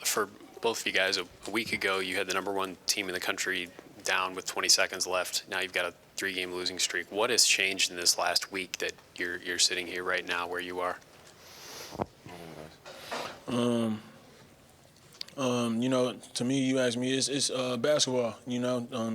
For both of you guys, a week ago, you had the number one team in the country down with 20 seconds left. Now you've got a 3-game losing streak. What has changed in this last week that you're sitting here right now where you are? To me, you ask me, it's basketball.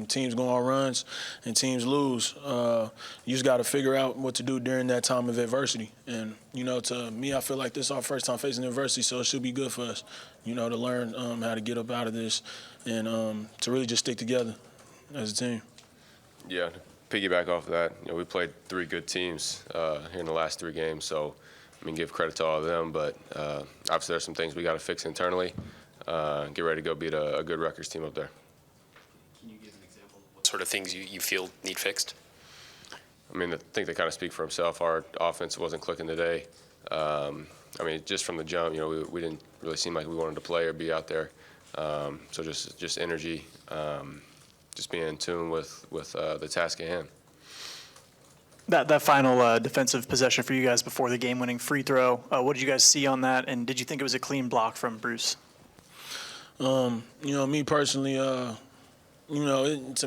Teams go on runs and teams lose. You just got to figure out what to do during that time of adversity. And, to me, I feel like this is our first time facing adversity, so it should be good for us, to learn how to get up out of this and to really just stick together as a team. Yeah, to piggyback off of that, we played 3 good teams here in the last 3 games, so, give credit to all of them, but obviously there's some things we got to fix internally. Get ready to go beat a good Rutgers team up there. Can you give an example of what sort of things you feel need fixed? I think they kind of speak for himself. Our offense wasn't clicking today. Just from the jump, we didn't really seem like we wanted to play or be out there. So just energy, just being in tune with the task at hand. That final defensive possession for you guys before the game-winning free throw, what did you guys see on that, and did you think it was a clean block from Bruce? Me personally, to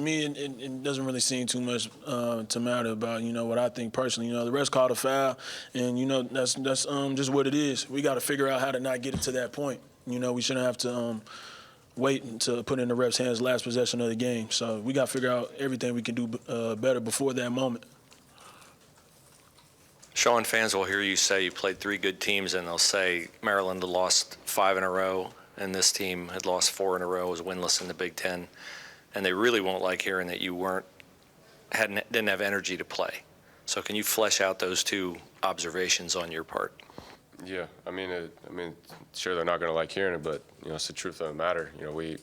me, it doesn't really seem too much to matter about, what I think personally. The rest called a foul, and, that's just what it is. We got to figure out how to not get it to that point. We shouldn't have to wait to put in the ref's hands last possession of the game. So we got to figure out everything we can do better before that moment. Sean, fans will hear you say you played 3 good teams, and they'll say Maryland had lost 5 in a row, and this team had lost 4 in a row, was winless in the Big Ten, and they really won't like hearing that you didn't have energy to play. So can you flesh out those 2 observations on your part? Yeah, sure they're not going to like hearing it, but it's the truth of the matter. We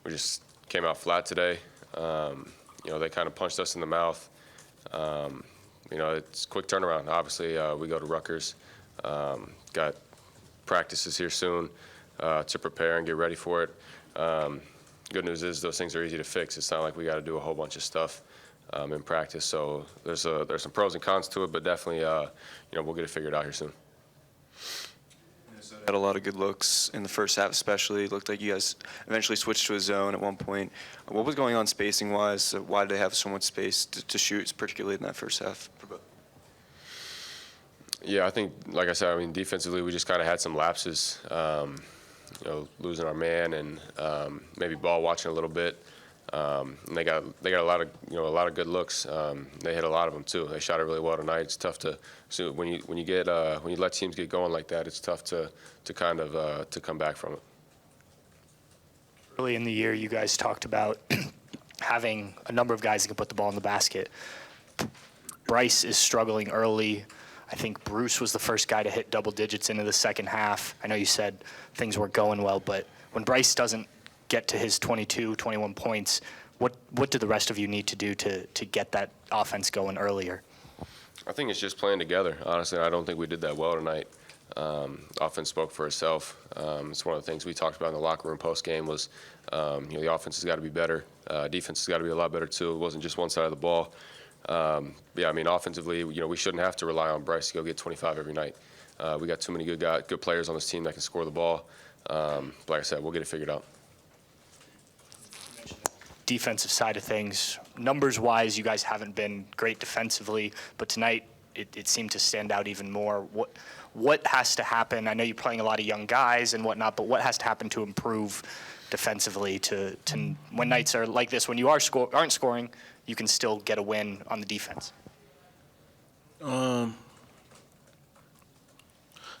just came out flat today. They kind of punched us in the mouth. It's quick turnaround. Obviously, we go to Rutgers. Got practices here soon to prepare and get ready for it. Good news is those things are easy to fix. It's not like we got to do a whole bunch of stuff in practice. So there's some pros and cons to it, but definitely, we'll get it figured out here soon. Had a lot of good looks in the first half, especially. It looked like you guys eventually switched to a zone at one point. What was going on spacing-wise? Why did they have so much space to shoot, particularly in that first half? Yeah, I think, like I said, defensively we just kind of had some lapses. Losing our man and maybe ball watching a little bit. And they got a lot of good looks. They hit a lot of them too. They shot it really well tonight. It's tough to when you let teams get going like that. It's tough to kind of to come back from it. Early in the year, you guys talked about having a number of guys that can put the ball in the basket. Bryce is struggling early. I think Bruce was the first guy to hit double digits into the second half. I know you said things weren't going well, but when Bryce doesn't get to his 22, 21 points, what do the rest of you need to do to get that offense going earlier? I think it's just playing together. Honestly, I don't think we did that well tonight. Offense spoke for itself. It's one of the things we talked about in the locker room post-game was the offense has got to be better. Defense has got to be a lot better too. It wasn't just one side of the ball. Offensively, we shouldn't have to rely on Bryce to go get 25 every night. We got too many good players on this team that can score the ball. But like I said, we'll get it figured out. Defensive side of things, numbers-wise, you guys haven't been great defensively, but tonight it seemed to stand out even more. What has to happen? I know you're playing a lot of young guys and whatnot, but what has to happen to improve defensively to when nights are like this, when you aren't scoring, you can still get a win on the defense?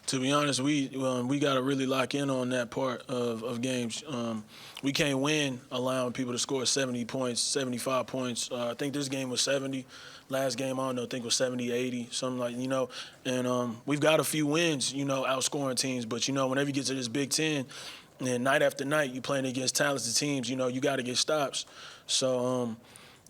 To be honest, we got to really lock in on that part of games. We can't win allowing people to score 70 points, 75 points. I think this game was 70. Last game, I don't know, I think it was 70, 80, something like, And we've got a few wins, outscoring teams. But, whenever you get to this Big Ten, and night after night, you're playing against talented teams, you got to get stops. So,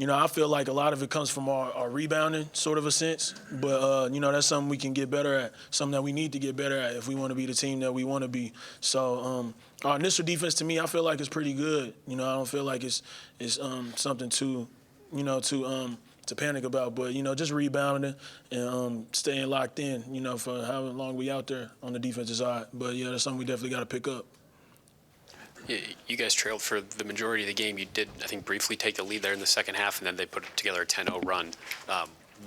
I feel like a lot of it comes from our rebounding, sort of a sense. But, that's something we can get better at, something that we need to get better at if we want to be the team that we want to be. So our initial defense, to me, I feel like it's pretty good. I don't feel like it's something too panic about. But, just rebounding and staying locked in, for however long we out there on the defensive side. But, yeah, that's something we definitely got to pick up. You guys trailed for the majority of the game. You did, I think, briefly take the lead there in the second half, and then they put together a 10-0 run.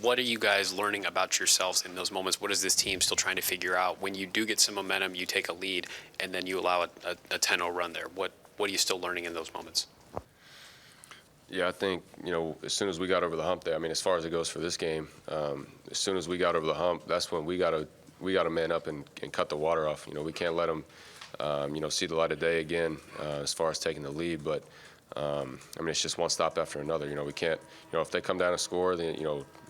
What are you guys learning about yourselves in those moments? What is this team still trying to figure out? When you do get some momentum, you take a lead, and then you allow a 10-0 run there. What are you still learning in those moments? Yeah, I think, as soon as we got over the hump there, I mean, as far as it goes for this game, as soon as we got over the hump, that's when we got to man up and cut the water off. We can't let them, see the light of day again as far as taking the lead. But, I mean, it's just one stop after another. We can't, if they come down and score, then,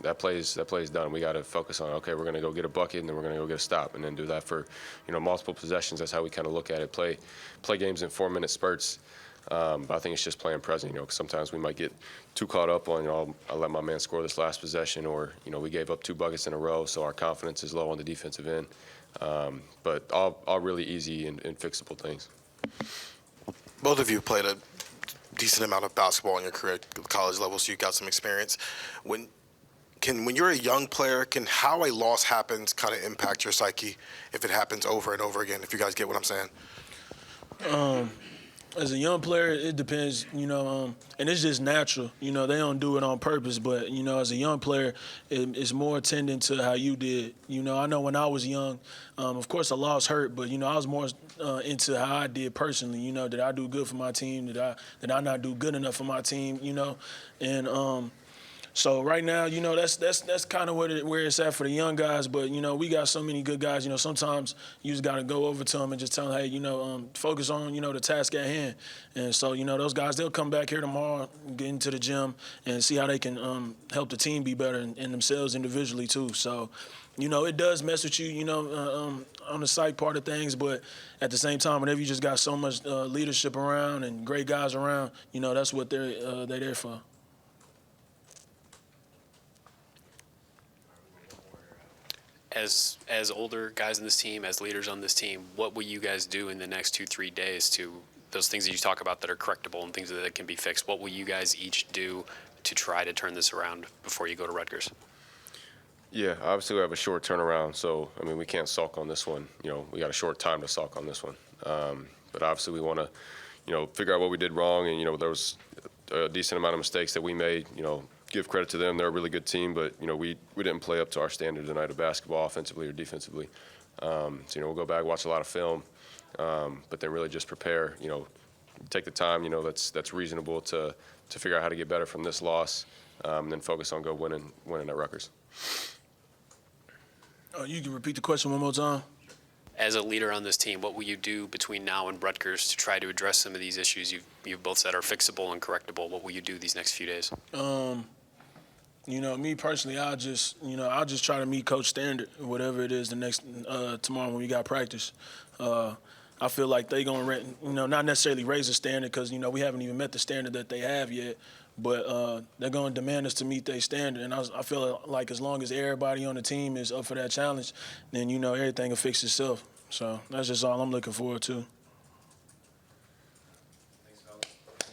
that play's done. We got to focus on, okay, we're going to go get a bucket, and then we're going to go get a stop, and then do that for, multiple possessions. That's how we kind of look at it. Play games in 4-minute spurts. But I think it's just playing present, 'cause sometimes we might get too caught up on, I let my man score this last possession, or, we gave up 2 buckets in a row, so our confidence is low on the defensive end. But all really easy and fixable things. Both of you played a decent amount of basketball in your career at the college level, so you got some experience. When you're a young player, can how a loss happens kind of impact your psyche if it happens over and over again, if you guys get what I'm saying? As a young player, it depends, and it's just natural. They don't do it on purpose, but, as a young player, it's more attendant to how you did. I know when I was young, of course, a loss hurt, but, I was more into how I did personally. Did I do good for my team? Did I not do good enough for my team? And so right now, that's kind of where it's at for the young guys. But we got so many good guys. Sometimes you just got to go over to them and just tell them, hey, focus on the task at hand. And so those guys, they'll come back here tomorrow, get into the gym, and see how they can help the team be better and themselves individually too. So. It does mess with you, on the psych part of things, but at the same time, whenever you just got so much leadership around and great guys around, that's what they're there for. As older guys in this team, as leaders on this team, what will you guys do in the next 2-3 days to those things that you talk about that are correctable and things that can be fixed? What will you guys each do to try to turn this around before you go to Rutgers? Yeah, obviously we have a short turnaround, so, I mean, we can't sulk on this one. We got a short time to sulk on this one. But obviously we want to, figure out what we did wrong, and, there was a decent amount of mistakes that we made. Give credit to them. They're a really good team, but, we didn't play up to our standard tonight of basketball, offensively or defensively. So, we'll go back, watch a lot of film, but then really just prepare, take the time, that's reasonable to figure out how to get better from this loss, and then focus on winning at Rutgers. You can repeat the question one more time. As a leader on this team, what will you do between now and Rutgers to try to address some of these issues you've both said are fixable and correctable? What will you do these next few days? Me personally, I'll just try to meet coach standard, whatever it is the next tomorrow when we got practice. I feel like they gonna, not necessarily raise the standard because we haven't even met the standard that they have yet. But they're going to demand us to meet their standard. And I feel like as long as everybody on the team is up for that challenge, then, everything will fix itself. So that's just all I'm looking forward to.